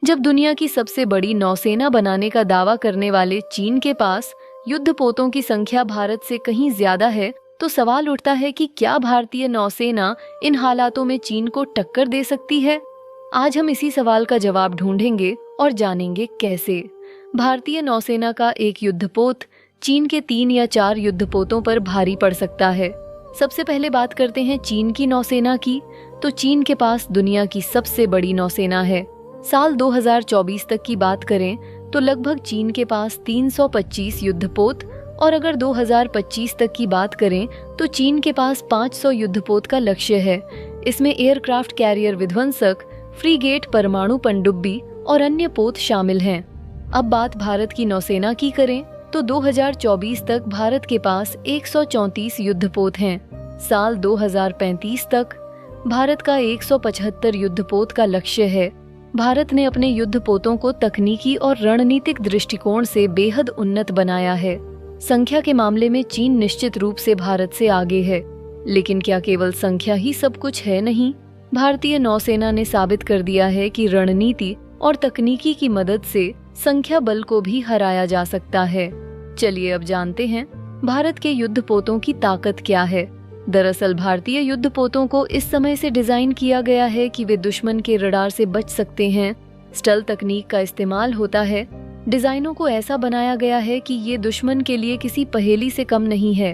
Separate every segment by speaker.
Speaker 1: जब दुनिया की सबसे बड़ी नौसेना बनाने का दावा करने वाले चीन के पास युद्धपोतों की संख्या भारत से कहीं ज्यादा है, तो सवाल उठता है कि क्या भारतीय नौसेना इन हालातों में चीन को टक्कर दे सकती है। आज हम इसी सवाल का जवाब ढूंढेंगे और जानेंगे कैसे भारतीय नौसेना का एक युद्धपोत चीन के 3 या 4 युद्धपोतों पर भारी पड़ सकता है। सबसे पहले बात करते हैं चीन की नौसेना की। तो चीन के पास दुनिया की सबसे बड़ी नौसेना है। साल 2024 तक की बात करें तो लगभग चीन के पास 325 युद्धपोत, और अगर 2025 तक की बात करें तो चीन के पास 500 युद्धपोत का लक्ष्य है। इसमें एयरक्राफ्ट कैरियर विध्वंसक, फ्रीगेट, परमाणु पनडुब्बी और अन्य पोत शामिल हैं। अब बात भारत की नौसेना की करें तो 2024 तक भारत के पास 134 युद्धपोत हैं। साल 2035 तक भारत का 175 युद्धपोत का लक्ष्य है। भारत ने अपने युद्धपोतों को तकनीकी और रणनीतिक दृष्टिकोण से बेहद उन्नत बनाया है। संख्या के मामले में चीन निश्चित रूप से भारत से आगे है, लेकिन क्या केवल संख्या ही सब कुछ है? नहीं, भारतीय नौसेना ने साबित कर दिया है कि रणनीति और तकनीकी की मदद से संख्या बल को भी हराया जा सकता है। चलिए अब जानते हैं भारत के युद्धपोतों की ताकत क्या है। दरअसल भारतीय युद्धपोतों को इस समय से डिजाइन किया गया है कि वे दुश्मन के रडार से बच सकते हैं। स्टेल्थ तकनीक का इस्तेमाल होता है। डिजाइनों को ऐसा बनाया गया है कि ये दुश्मन के लिए किसी पहेली से कम नहीं है।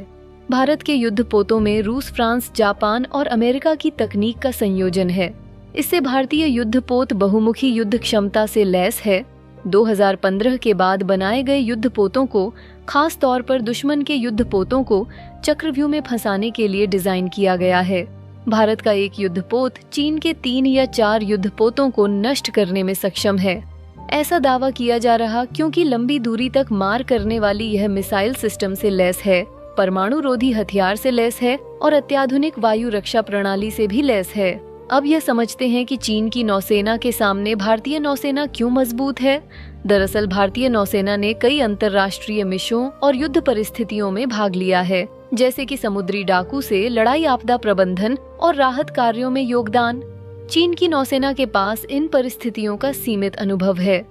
Speaker 1: भारत के युद्धपोतों में रूस, फ्रांस, जापान और अमेरिका की तकनीक का संयोजन है। इससे भारतीय युद्धपोत बहुमुखी युद्ध क्षमता से लैस है। 2015 के बाद बनाए गए युद्धपोतों को खास तौर पर दुश्मन के युद्धपोतों को चक्रव्यूह में फंसाने के लिए डिजाइन किया गया है। भारत का एक युद्धपोत चीन के 3 या 4 युद्धपोतों को नष्ट करने में सक्षम है। ऐसा दावा किया जा रहा क्योंकि लंबी दूरी तक मार करने वाली यह मिसाइल सिस्टम से लैस है, परमाणु रोधी हथियार से लैस है और अत्याधुनिक वायु रक्षा प्रणाली से भी लैस है। अब यह समझते हैं कि चीन की नौसेना के सामने भारतीय नौसेना क्यों मजबूत है। दरअसल भारतीय नौसेना ने कई अंतर्राष्ट्रीय मिशनों और युद्ध परिस्थितियों में भाग लिया है, जैसे कि समुद्री डाकू से लड़ाई, आपदा प्रबंधन और राहत कार्यों में योगदान। चीन की नौसेना के पास इन परिस्थितियों का सीमित अनुभव है।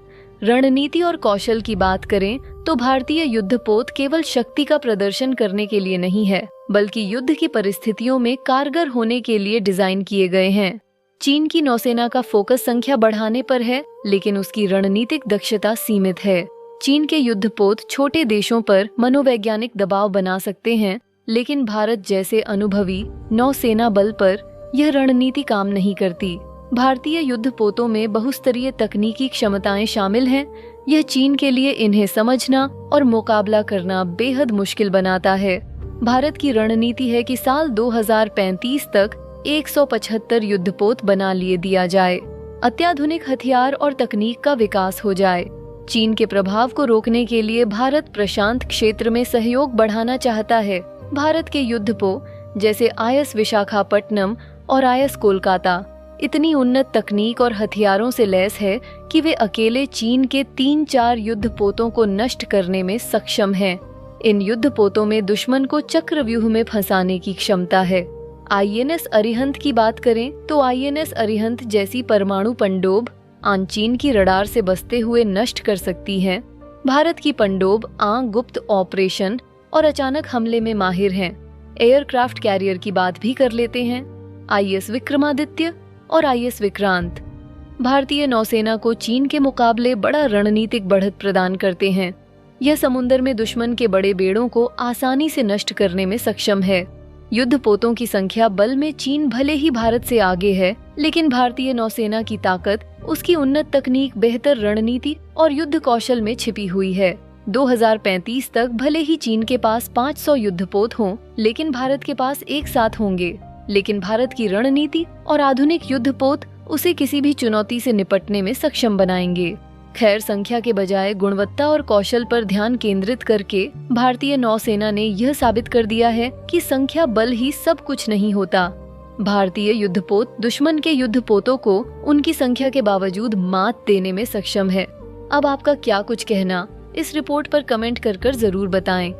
Speaker 1: रणनीति और कौशल की बात करें तो भारतीय युद्धपोत केवल शक्ति का प्रदर्शन करने के लिए नहीं है, बल्कि युद्ध की परिस्थितियों में कारगर होने के लिए डिजाइन किए गए हैं। चीन की नौसेना का फोकस संख्या बढ़ाने पर है, लेकिन उसकी रणनीतिक दक्षता सीमित है। चीन के युद्धपोत छोटे देशों पर मनोवैज्ञानिक दबाव बना सकते हैं, लेकिन भारत जैसे अनुभवी नौसेना बल पर यह रणनीति काम नहीं करती। भारतीय युद्धपोतों में बहुस्तरीय तकनीकी क्षमताएं शामिल हैं। यह चीन के लिए इन्हें समझना और मुकाबला करना बेहद मुश्किल बनाता है। भारत की रणनीति है कि साल 2035 तक 175 युद्धपोत बना लिए दिया जाए, अत्याधुनिक हथियार और तकनीक का विकास हो जाए। चीन के प्रभाव को रोकने के लिए भारत प्रशांत क्षेत्र में सहयोग बढ़ाना चाहता है। भारत के युद्धपोत जैसे IS विशाखापट्टनम और IS कोलकाता इतनी उन्नत तकनीक और हथियारों से लैस है कि वे अकेले चीन के 3-4 युद्धपोतों को नष्ट करने में सक्षम हैं। इन युद्धपोतों में दुश्मन को चक्रव्यूह में फंसाने की क्षमता है। INS अरिहंत की बात करें तो INS अरिहंत जैसी परमाणु पनडुब्बी आन चीन की रडार से बचते हुए नष्ट कर सकती हैं। भारत की पनडुब्बी आन गुप्त ऑपरेशन और अचानक हमले में माहिर हैं। एयरक्राफ्ट कैरियर की बात भी कर लेते हैं। IS विक्रमादित्य और IS विक्रांत भारतीय नौसेना को चीन के मुकाबले बड़ा रणनीतिक बढ़त प्रदान करते हैं। यह समुद्र में दुश्मन के बड़े बेड़ों को आसानी से नष्ट करने में सक्षम है। युद्धपोतों की संख्या बल में चीन भले ही भारत से आगे है, लेकिन भारतीय नौसेना की ताकत उसकी उन्नत तकनीक, बेहतर रणनीति और युद्ध कौशल में छिपी हुई है। 2035 तक भले ही चीन के पास 500 युद्धपोत हों, लेकिन भारत के पास एक साथ होंगे। लेकिन भारत की रणनीति और आधुनिक युद्धपोत उसे किसी भी चुनौती से निपटने में सक्षम बनाएंगे। खैर, संख्या के बजाय गुणवत्ता और कौशल पर ध्यान केंद्रित करके भारतीय नौसेना ने यह साबित कर दिया है कि संख्या बल ही सब कुछ नहीं होता। भारतीय युद्धपोत दुश्मन के युद्धपोतों को उनकी संख्या के बावजूद मात देने में सक्षम है। अब आपका क्या कुछ कहना, इस रिपोर्ट पर कमेंट कर जरूर बताएं।